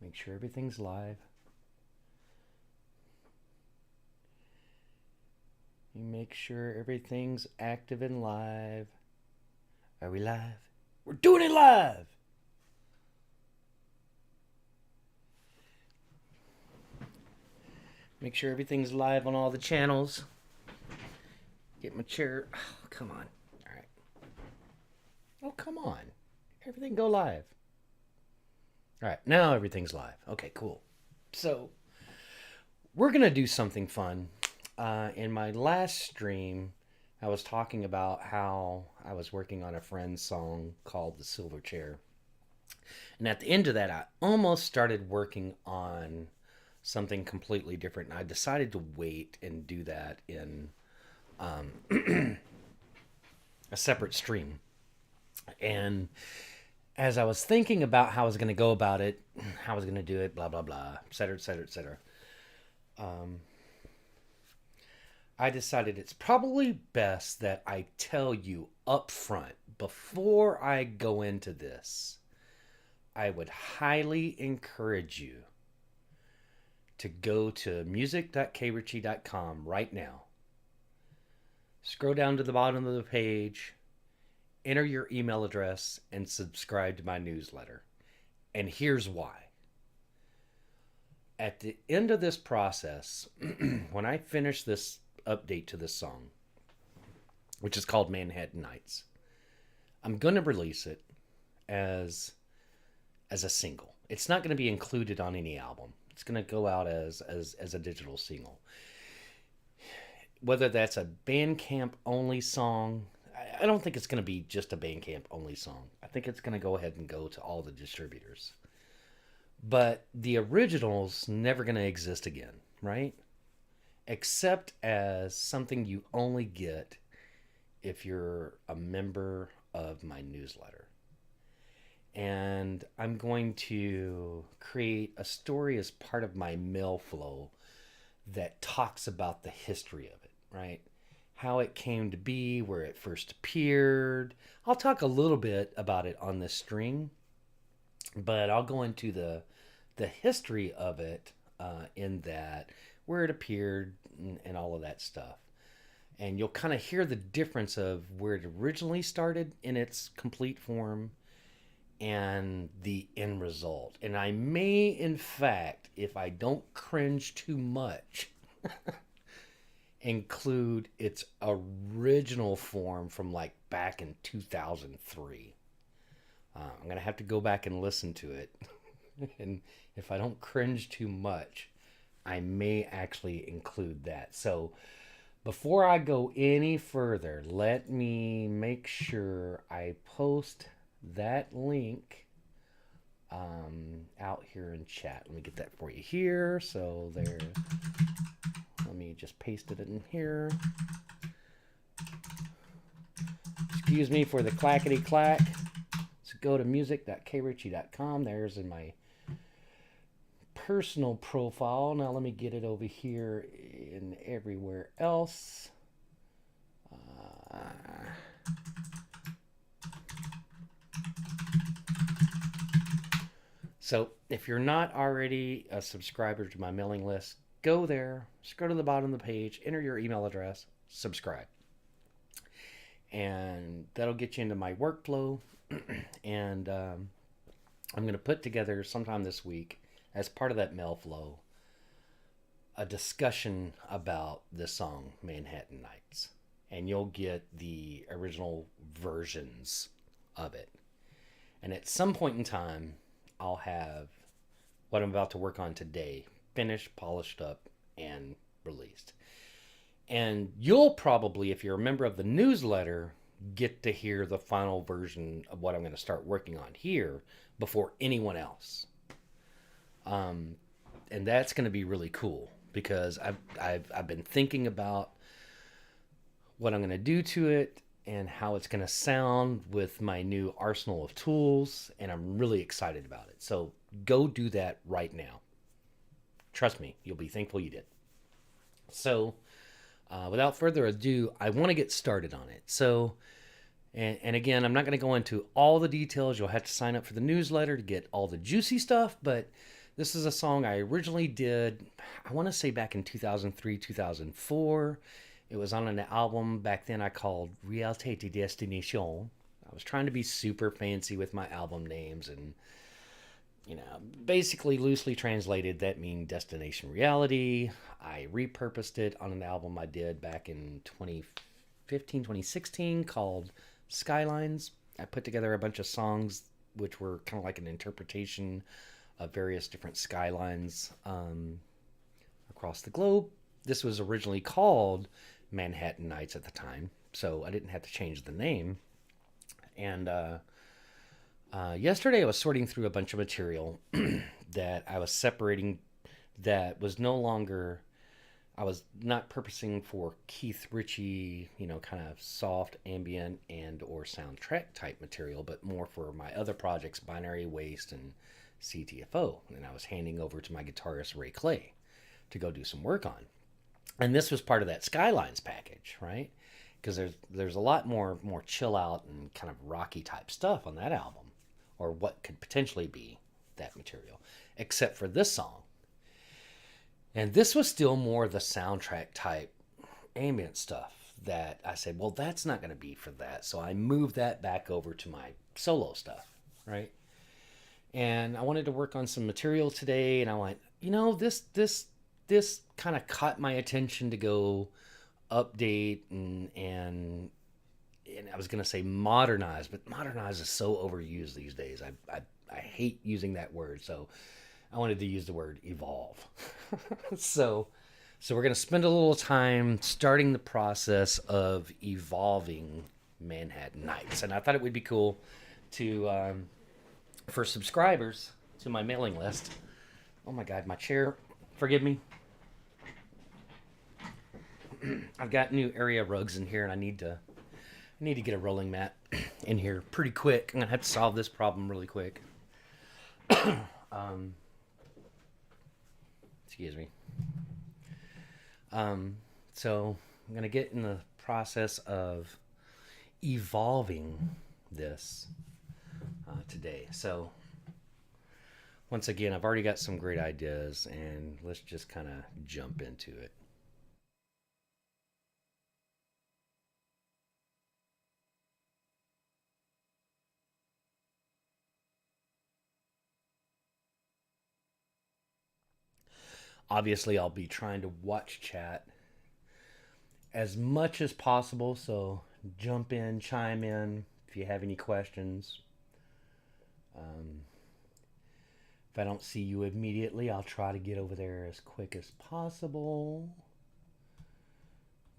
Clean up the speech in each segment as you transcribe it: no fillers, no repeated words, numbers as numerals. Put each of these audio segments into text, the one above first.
Make sure everything's live. You make sure everything's active and live. Are we live? We're doing it live! Make sure everything's live on all the channels. Get my chair. Oh, come on. All right. Oh, come on. Everything go live. All right. Now everything's live. Okay, cool. So, we're going to do something fun. In my last stream, I was talking about how I was working on a friend's song called The Silver Chair. And at the end of that, I almost started working on something completely different. And I decided to wait and do that in a separate stream. And as I was thinking about how I was going to go about it, how I was going to do it, blah, blah, blah, et cetera, et cetera, et cetera, I decided it's probably best that I tell you up front before I go into this. I would highly encourage you to go to music.kritchie.com right now. Scroll down to the bottom of the page, enter your email address, and subscribe to my newsletter. And here's why. At the end of this process, when I finish this update to this song, which is called Manhattan Nights, I'm going to release it as a single. It's not going to be included on any album. It's going to go out as a digital single. Whether that's a Bandcamp only song, I don't think it's going to be just a Bandcamp only song. I think it's going to go ahead and go to all the distributors. But the original's never going to exist again, right? Except as something you only get if you're a member of my newsletter. And I'm going to create a story as part of my mail flow that talks about the history of it, right? How it came to be, where it first appeared. I'll talk a little bit about it on this string, but I'll go into the history of it in that, where it appeared and all of that stuff. And you'll kind of hear the difference of where it originally started in its complete form and the end result. And I may, in fact, if I don't cringe too much, include its original form from like back in 2003. I'm going to have to go back and listen to it. And if I don't cringe too much, I may actually include that. So before I go any further, let me make sure I post that link out here in chat. Let me get that for you here. So there, let me just paste it in here. Excuse me for the clackety clack. So go to music.kritchie.com. There's in my personal profile. Now let me get it over here and everywhere else. So if you're not already a subscriber to my mailing list, go there, scroll to the bottom of the page, enter your email address, subscribe. And that'll get you into my workflow. And I'm going to put together sometime this week, as part of that mail flow, a discussion about this song, Manhattan Nights. And you'll get the original versions of it. And at some point in time, I'll have what I'm about to work on today finished, polished up, and released. And you'll probably, if you're a member of the newsletter, get to hear the final version of what I'm going to start working on here before anyone else. And that's going to be really cool because I've been thinking about what I'm going to do to it and how it's going to sound with my new arsenal of tools, and I'm really excited about it. So go do that right now. Trust me, you'll be thankful you did. So without further ado, I want to get started on it. So, and again, I'm not going to go into all the details. You'll have to sign up for the newsletter to get all the juicy stuff, but This is a song I originally did, I want to say back in 2003, 2004. It was on an album back then I called Realite de Destination. I was trying to be super fancy with my album names, and basically loosely translated, that mean Destination Reality. I repurposed it on an album I did back in 2015, 2016 called Skylines. I put together a bunch of songs which were kind of like an interpretation of various different skylines across the globe. This was originally called Manhattan Nights at the time, so I didn't have to change the name. And yesterday I was sorting through a bunch of material that I was separating, that was no longer, I was not purposing for Keith Ritchie, kind of soft ambient and or soundtrack type material, but more for my other projects, Binary Waste and CTFO. And I was handing over to my guitarist Ray Clay to go do some work on. And this was part of that Skylines package, right? Because there's a lot more chill out and kind of rocky type stuff on that album, or what could potentially be that material, except for this song. And this was still more the soundtrack type ambient stuff that I said, well, that's not going to be for that. So I moved that back over to my solo stuff, right? And I wanted to work on some material today, and I went, this kind of caught my attention to go update and I was going to say modernize, but modernize is so overused these days. I hate using that word, so I wanted to use the word evolve. so we're going to spend a little time starting the process of evolving Manhattan Nights, and I thought it would be cool to for subscribers to my mailing list. Oh my God, my chair! Forgive me. I've got new area rugs in here, and I need to get a rolling mat in here pretty quick. I'm gonna have to solve this problem really quick. Excuse me. So I'm gonna get in the process of evolving this today. So once again, I've already got some great ideas, and let's just kind of jump into it. Obviously, I'll be trying to watch chat as much as possible, so jump in, chime in if you have any questions. If I don't see you immediately, I'll try to get over there as quick as possible.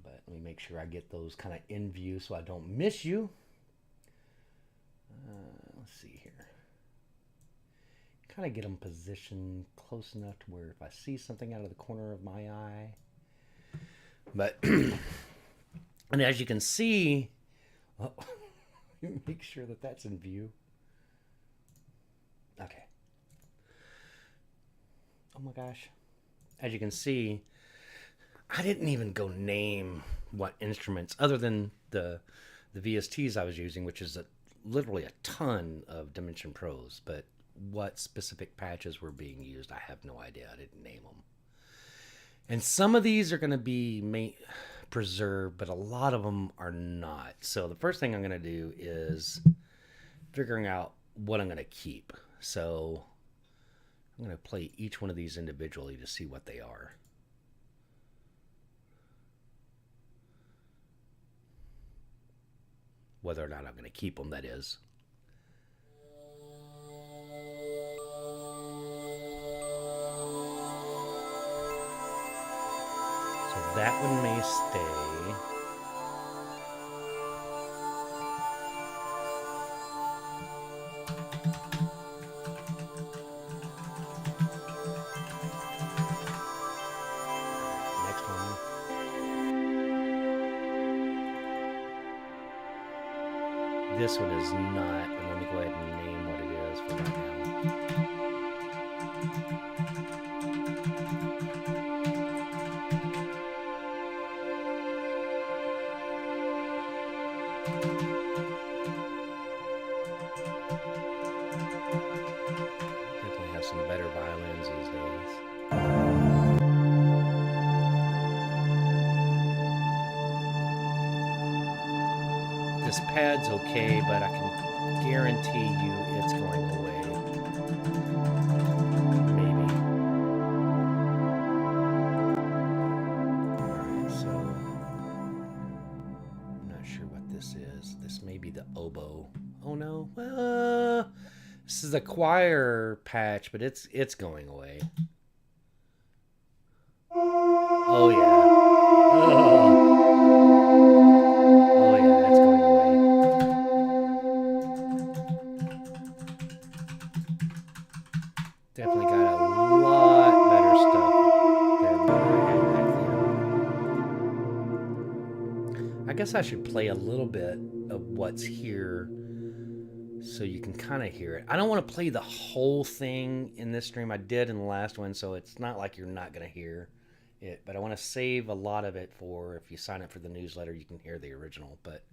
But let me make sure I get those kind of in view so I don't miss you. Let's see here. Kind of get them positioned close enough to where if I see something out of the corner of my eye. But, and as you can see, make sure that that's in view. Okay. Oh my gosh. As you can see, I didn't even go name what instruments, other than the VSTs I was using, which is literally a ton of Dimension Pros, but what specific patches were being used, I have no idea. I didn't name them. And some of these are going to be preserved, but a lot of them are not. So the first thing I'm going to do is figuring out what I'm going to keep. So I'm going to play each one of these individually to see what they are. Whether or not I'm going to keep them, that is. So that one may stay. Next one. This one is not, but let me go ahead and name what it is for right now. Definitely have some better violins these days. This pad's okay, but I can guarantee you it's going away. Maybe. Alright, so I'm not sure what this is. This may be the oboe. Oh no. This is a choir patch, but it's going away. Oh yeah. Oh yeah, it's going away. Definitely got a lot better stuff there than I had back then. I guess I should play a little bit of what's here so you can kind of hear it. I don't want to play the whole thing in this stream. I did in the last one, so it's not like you're not going to hear it, but I want to save a lot of it for if you sign up for the newsletter, you can hear the original. But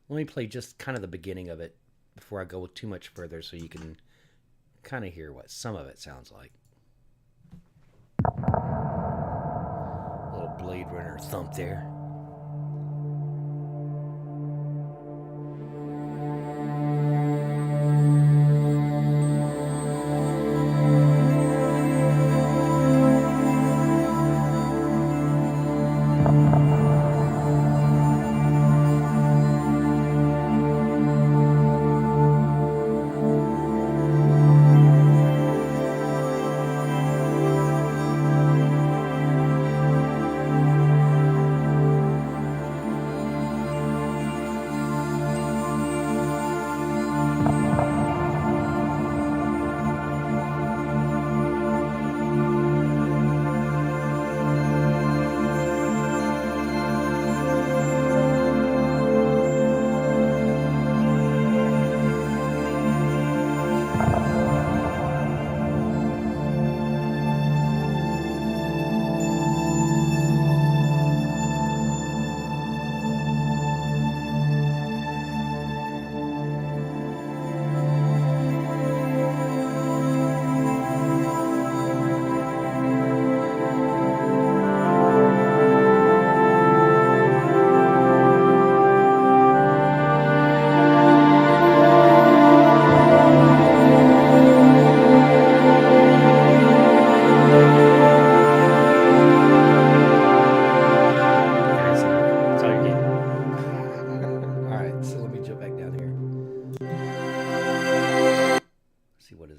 let me play just kind of the beginning of it before I go too much further so you can kind of hear what some of it sounds like. A little Blade Runner thump there.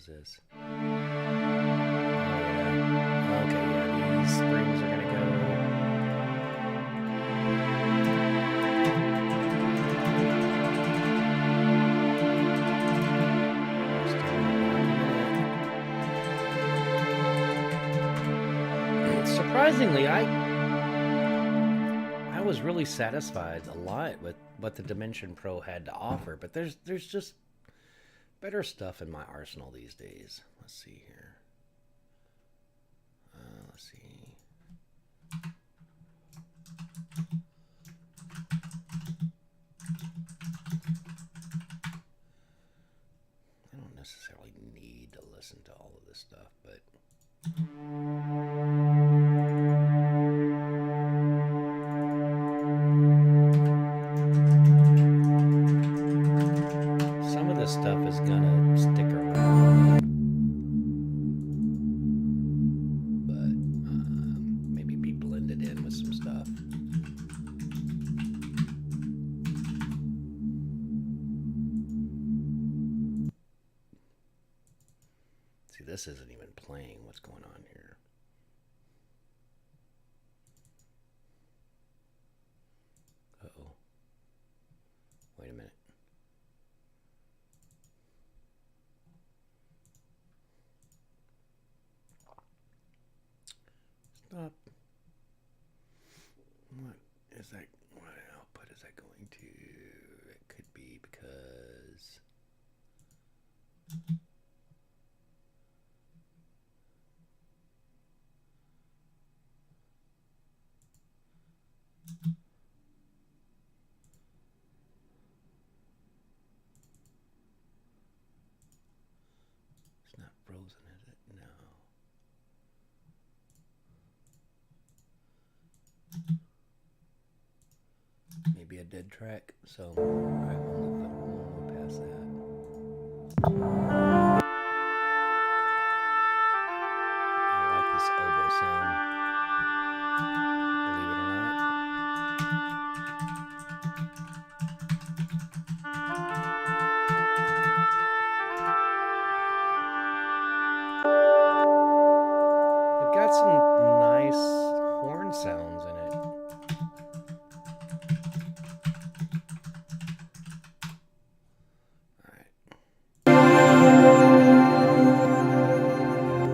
This. Oh, yeah. Okay, yeah, these strings are gonna go. Surprisingly, I was really satisfied a lot with what the Dimension Pro had to offer, but there's just better stuff in my arsenal these days. Let's see here. Let's see. I don't necessarily need to listen to all of this stuff, but some of this stuff is gonna stick around, but maybe be blended in with some stuff. See, this isn't even playing. What's going on here? Uh-oh. Wait a minute. Stop. What is that? What output is that going to? It could be because it's not frozen, is it? dead track. So, alright, we'll move past that. I like this oboe sound. Believe it or not. They've got some nice horn sounds in it.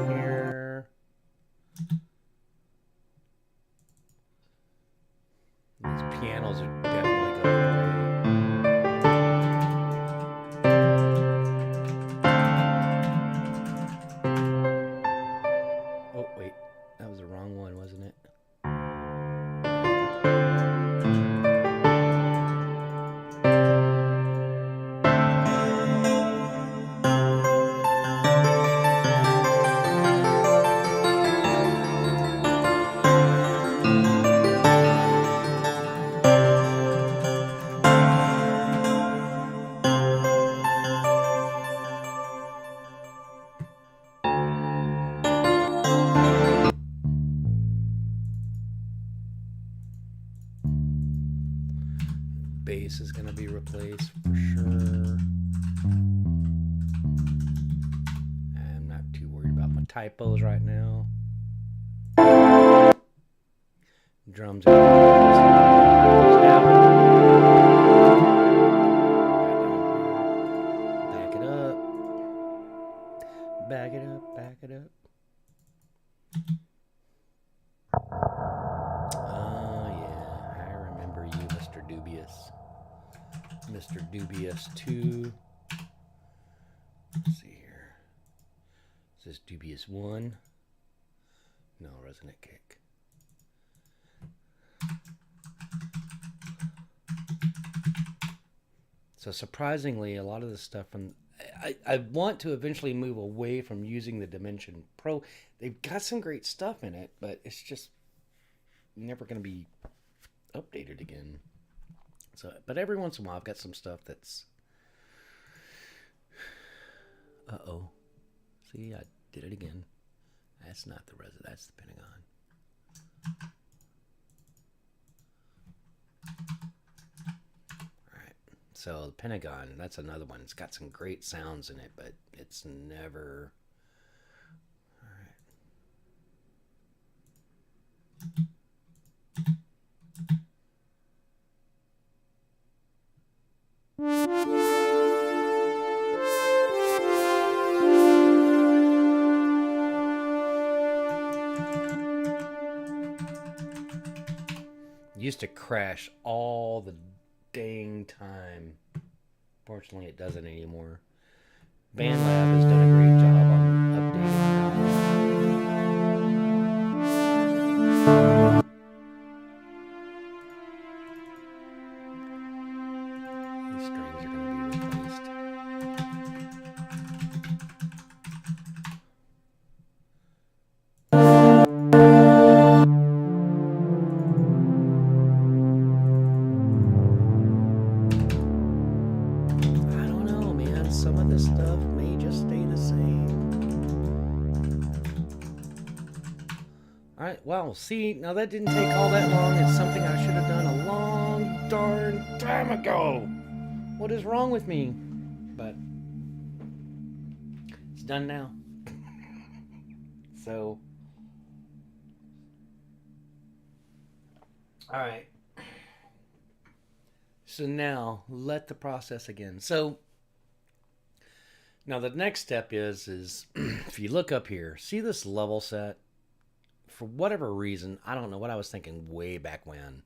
Here. These pianos are definitely going to play. Oh, wait. That was the wrong one, wasn't it? Bass is going to be replaced for sure. I'm not too worried about my typos right now. Drums are down. Back it up. Back it up. Back it up. Oh, yeah. I remember you, Mr. Dubious. Mr. Dubious 2. Let's see here. Is this Dubious 1? No, resonant kick. So surprisingly, a lot of the stuff from... I want to eventually move away from using the Dimension Pro. They've got some great stuff in it, but it's just never going to be updated again. So, but every once in a while, I've got some stuff that's... Uh-oh. See, I did it again. That's not the resonant. That's the Pentagon. So the Pentagon, that's another one. It's got some great sounds in it, but it's never... All right. Used to crash all the dang time. Fortunately, it doesn't anymore. BandLab has done a great job on updating. These strings are going to be replaced. Some of this stuff may just stay the same. Alright, well, see, now that didn't take all that long. It's something I should have done a long darn time ago. What is wrong with me? But it's done now. So, alright. So now, let the process again. So, now the next step is if you look up here, see this level set? For whatever reason, I don't know what I was thinking way back when.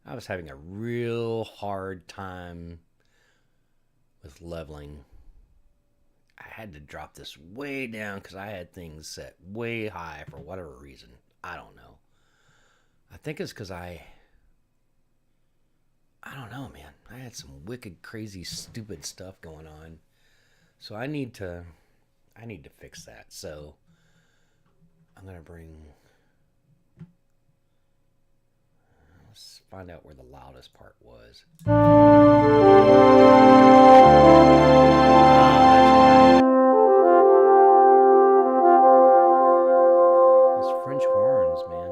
I was having a real hard time with leveling. I had to drop this way down because I had things set way high for whatever reason. I don't know. I think it's because I don't know, man. I had some wicked, crazy, stupid stuff going on. So I need to fix that. So I'm going to bring, Let's find out where the loudest part was. Those French horns, man.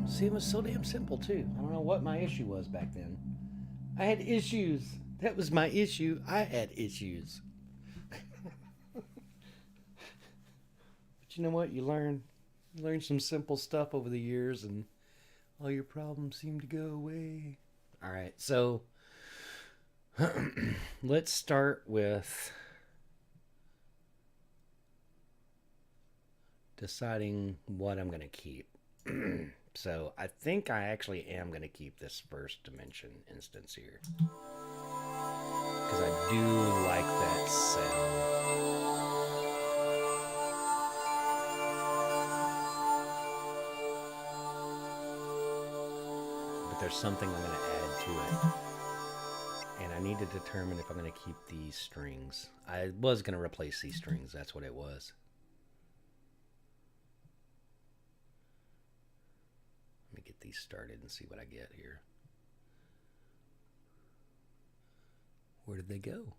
See, it was so damn simple, too. I don't know what my issue was back then. I had issues. That was my issue. I had issues. But you know what? You learn some simple stuff over the years, and all your problems seem to go away. All right, so let's start with deciding what I'm going to keep. So I think I actually am going to keep this first dimension instance here, because I do like that sound. But there's something I'm going to add to it, and I need to determine if I'm going to keep these strings. I was going to replace these strings. That's what it was. Get these started and see what I get here. Where did they go?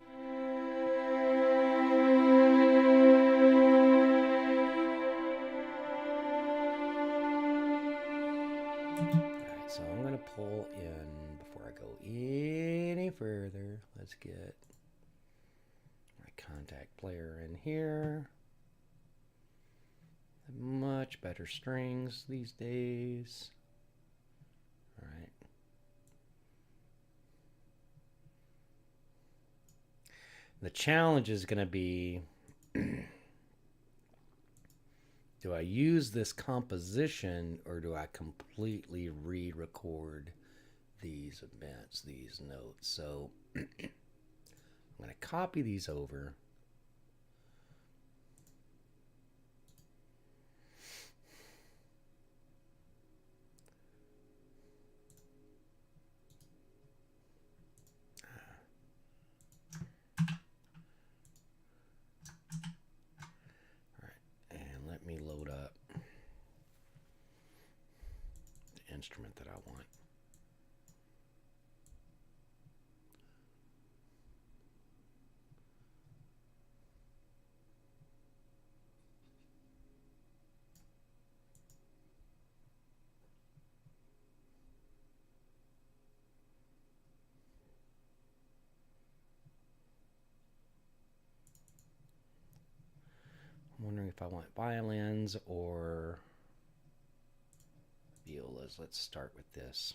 Alright, so I'm going to pull in, before I go any further, let's get my contact player in here. Much better strings these days. All right. The challenge is going to be, do I use this composition or do I completely re-record these events, these notes? So I'm going to copy these over. Load up the instrument that I want. I'm wondering if I want violins or violas. Let's start with this.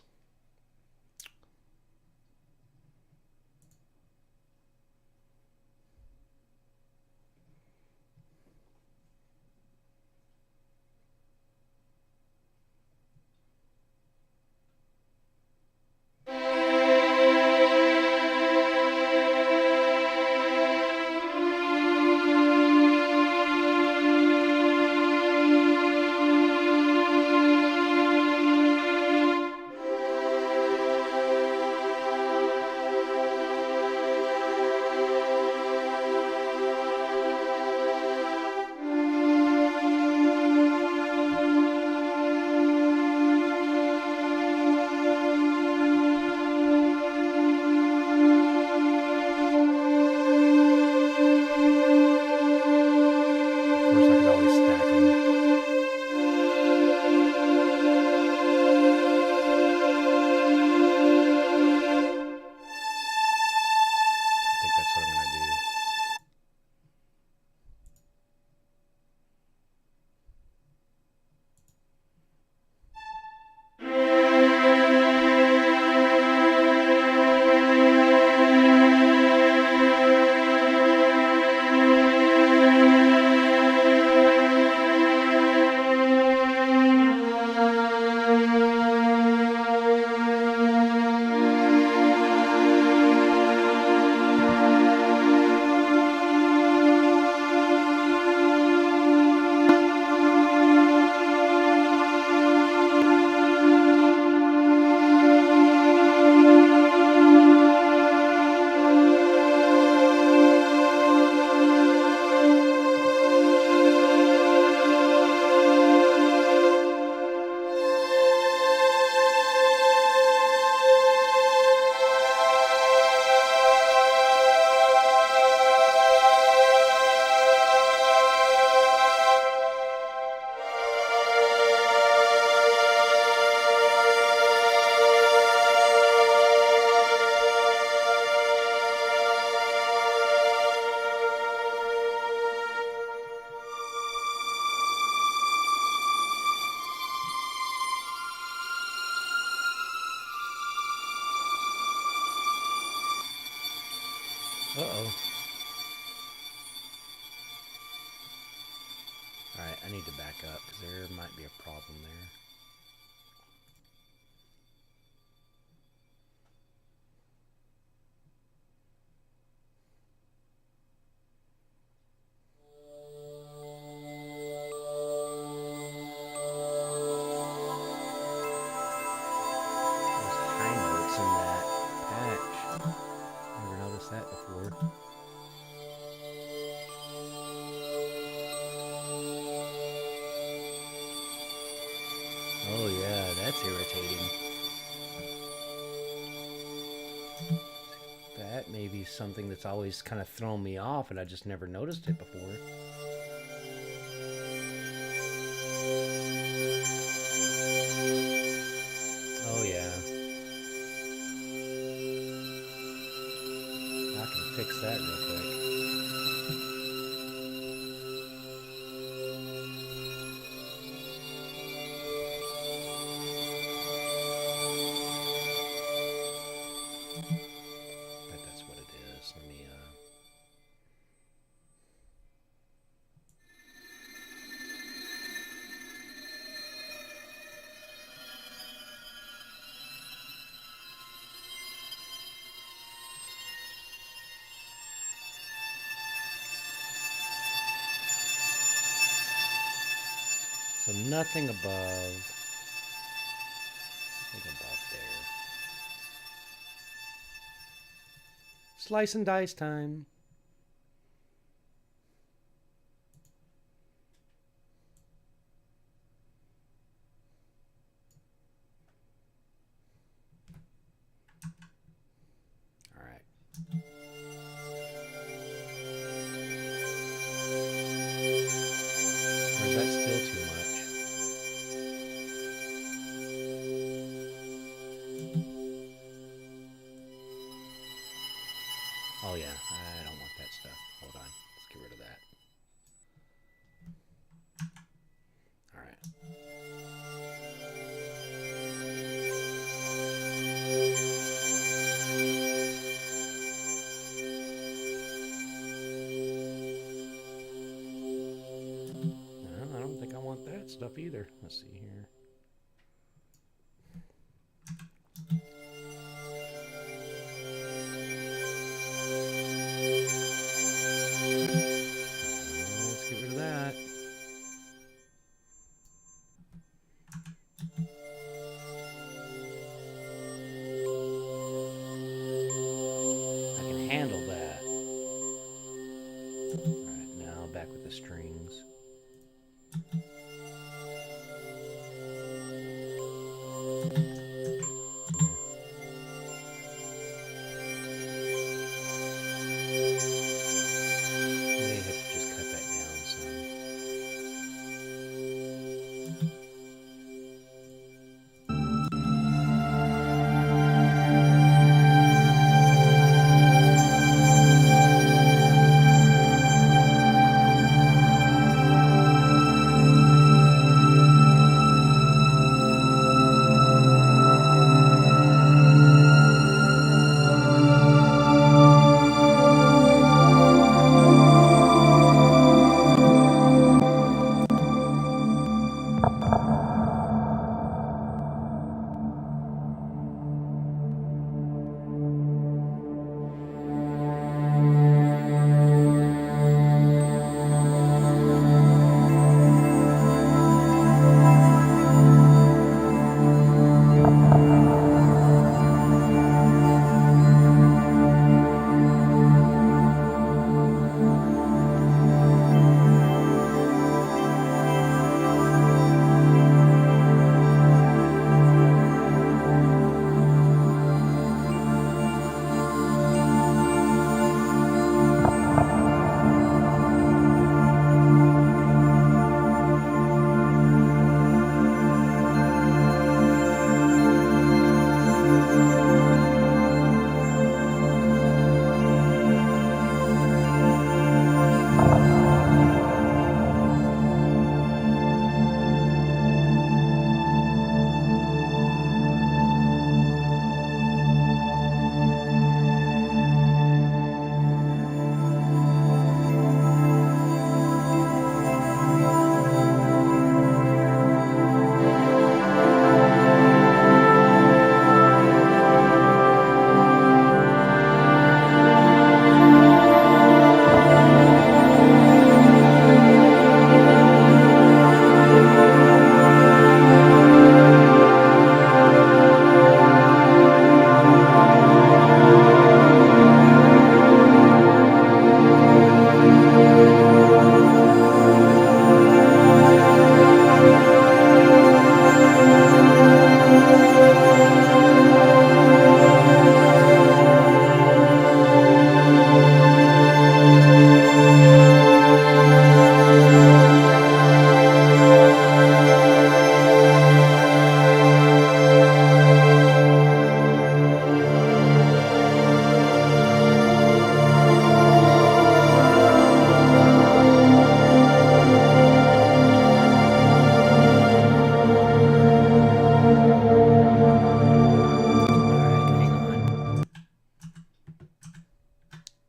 Uh-oh. Alright, I need to back up because there might be a problem there. Oh yeah, that's irritating. That may be something that's always kind of thrown me off and I just never noticed it before. Oh yeah. I can fix that real quick. Bet that's what it is. Let me So nothing above. Nothing above there. Slice and dice time. All right. Or is that still too much? Oh yeah, I don't want that stuff. Hold on, let's get rid of that. All right. No, I don't think I want that stuff either. Let's see here. Let's get rid of that. I can handle that. All right, now back with the strings.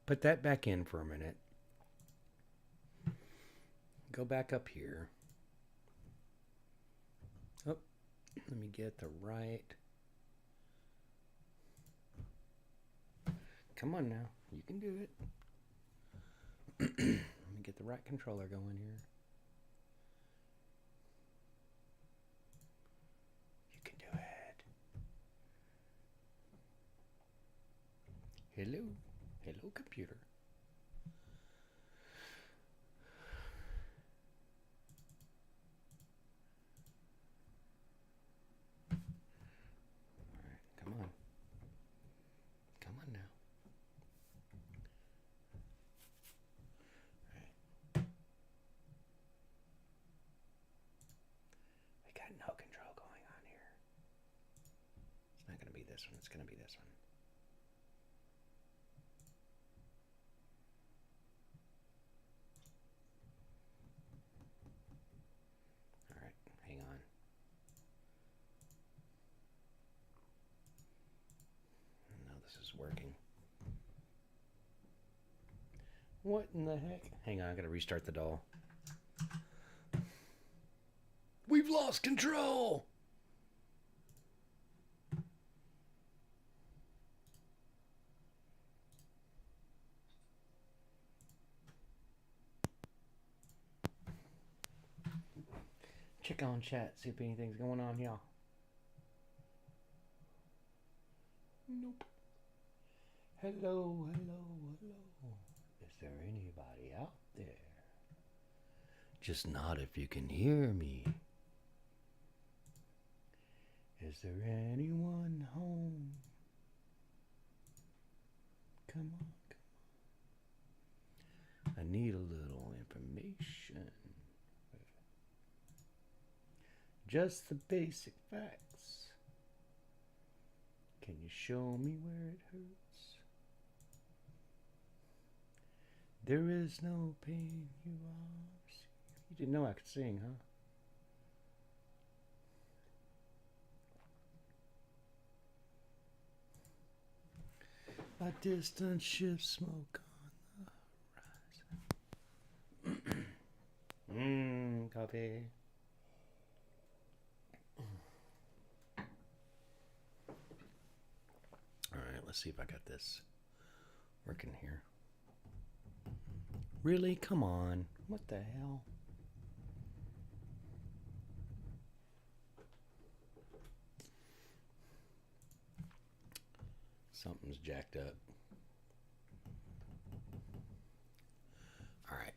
Put that back in for a minute. Go back up here. Oh, let me get the right. Come on now. You can do it. Let me get the right controller going here. You can do it. Hello. Hello, computer. All right, come on. Come on now. All right. We got no control going on here. It's not going to be this one. It's going to be this one. All right, hang on. No, this is working. What in the heck? Hang on, I gotta restart the doll. We've lost control! Check on chat, see if anything's going on, y'all. Nope. Hello, hello, hello. Is there anybody out there? Just nod if you can hear me. Is there anyone home? Come on, come on. I need a little information. Just the basic facts. Can you show me where it hurts? There is no pain you are. You didn't know I could sing, huh? A distant ship smoke on the horizon. Coffee. Alright, let's see if I got this working here. Really? Come on. What the hell? Something's jacked up. All right.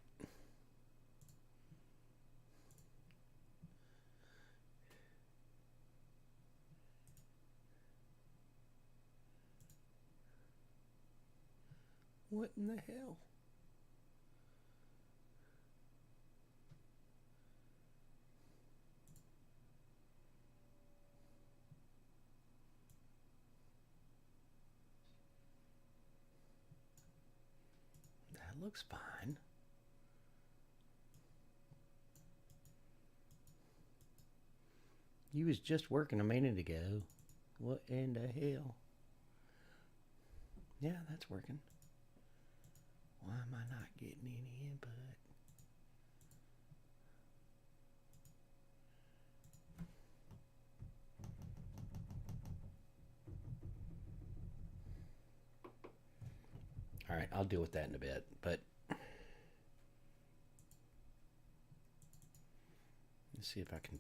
What in the hell? That looks fine. You was just working a minute ago. What in the hell? Yeah, that's working. Why am I not getting any input? All right, I'll deal with that in a bit, but let's see if I can.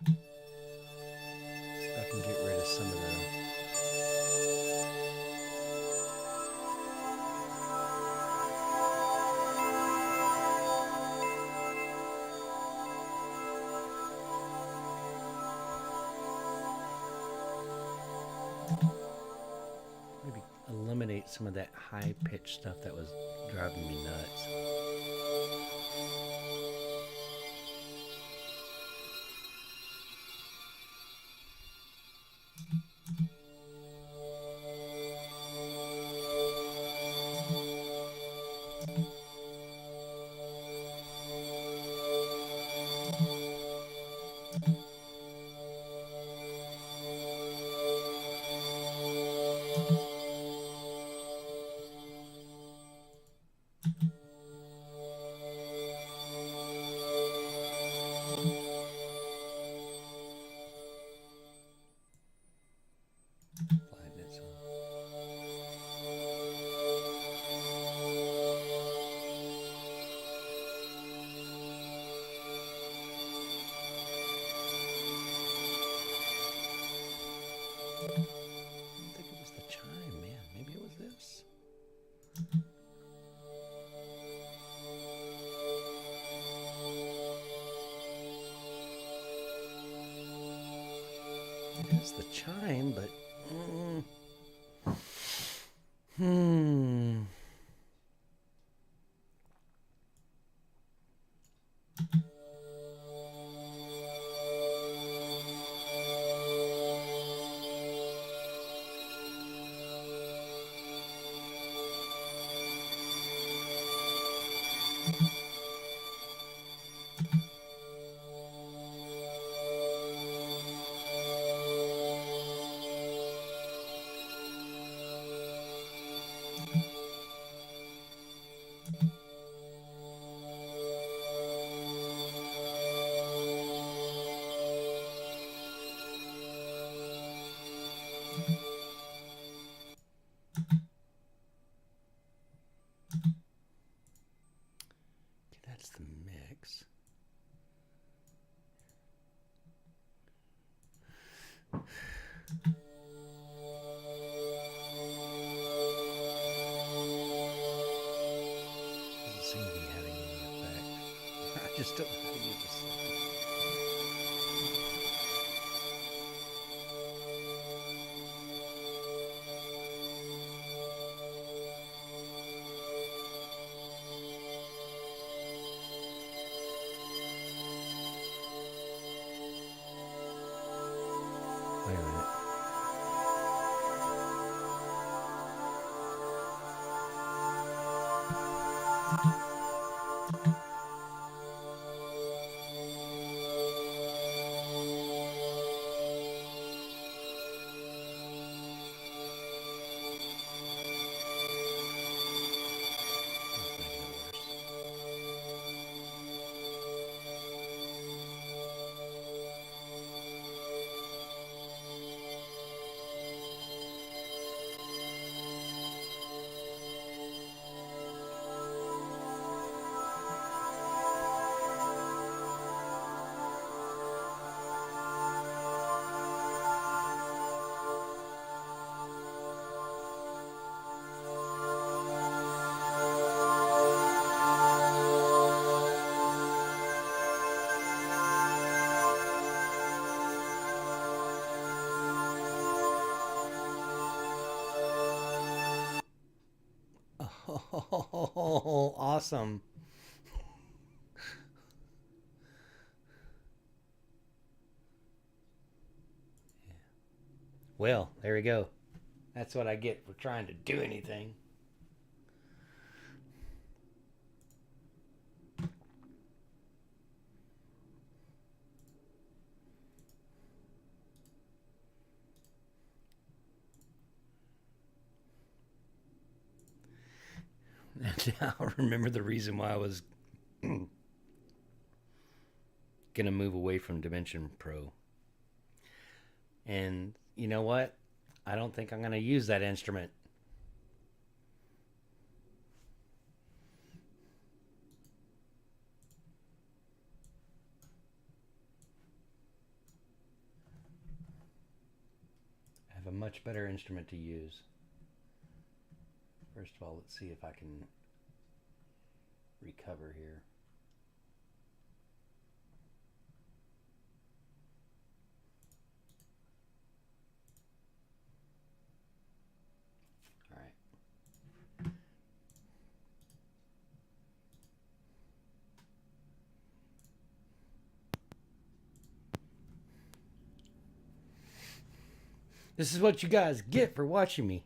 See if I can get rid of some of the. Maybe eliminate some of that high-pitched stuff that was driving me nuts. Flatten it some. I don't think it was the chime, man. Maybe it was this. It is the chime, but hmm. That's the mix. Doesn't seem to be having any effect. I just don't know how to use this. Wait a minute. That's making it worse. Oh, awesome. Well, there we go. That's what I get for trying to do anything. And now I remember the reason why I was going to move away from Dimension Pro. And you know what? I don't think I'm going to use that instrument. I have a much better instrument to use. First of all, let's see if I can recover here. All right. This is what you guys get for watching me.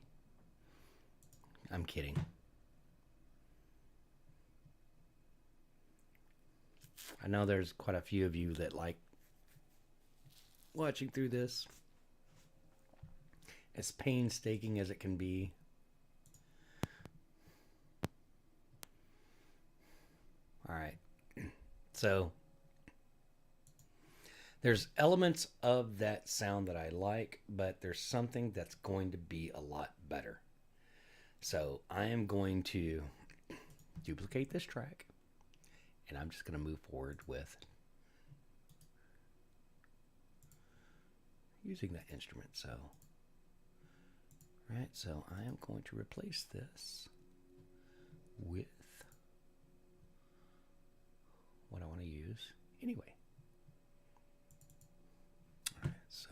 I'm kidding. I know there's quite a few of you that like watching through this. As painstaking as it can be. All right. So There's elements of that sound that I like, but there's something that's going to be a lot better. So I am going to duplicate this track, and I'm just going to move forward with using that instrument. So, right, so I am going to replace this with what I want to use anyway. All right, so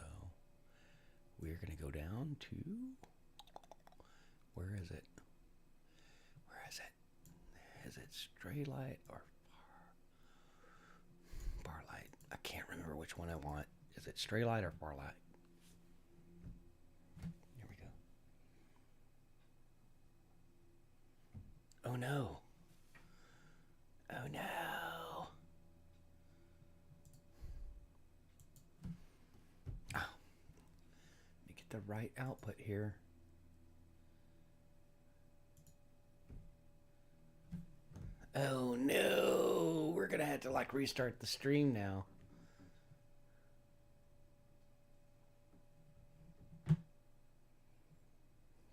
we're going to go down to, where is it? Where is it? Is it stray light or far light? I can't remember which one I want. Is it stray light or far light? Here we go. Oh no. Oh no. Oh. Let me get the right output here. Oh no. We're going to have to like restart the stream now.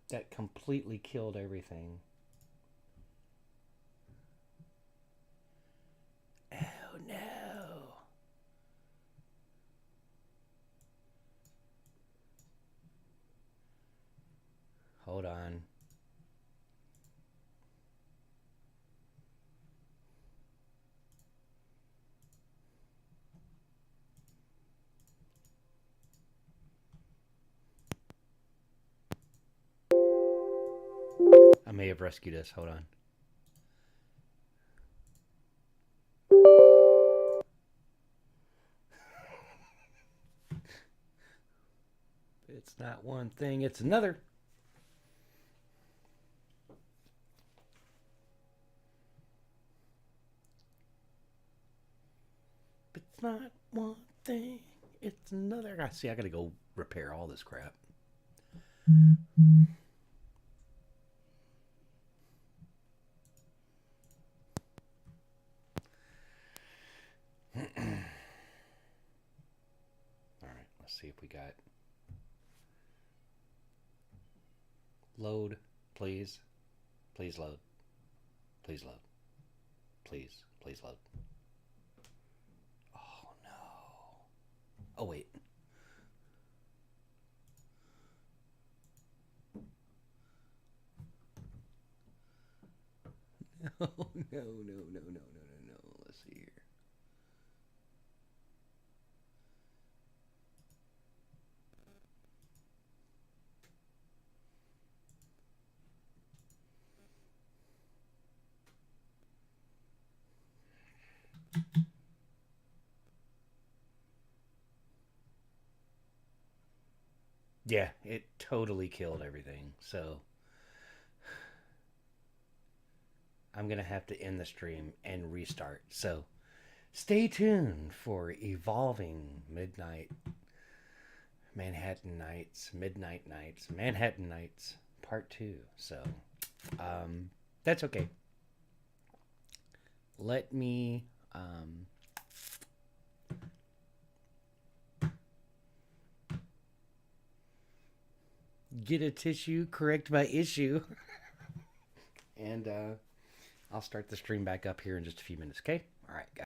That completely killed everything. Oh no. Hold on. I may have rescued us. Hold on. It's not one thing, it's another. It's not one thing, it's another. I see, I gotta go repair all this crap. Alright, let's see if we got. Load, please. Please load. Please load. Please load. Oh no. Oh wait. No. Let's see here. Yeah, it totally killed everything. So I'm going to have to end the stream and restart. So stay tuned for Evolving Midnight Manhattan Nights, Midnight Nights, Manhattan Nights Part 2. So that's okay. Let me get a tissue, correct my issue. And I'll start the stream back up here in just a few minutes, okay? All right, guys.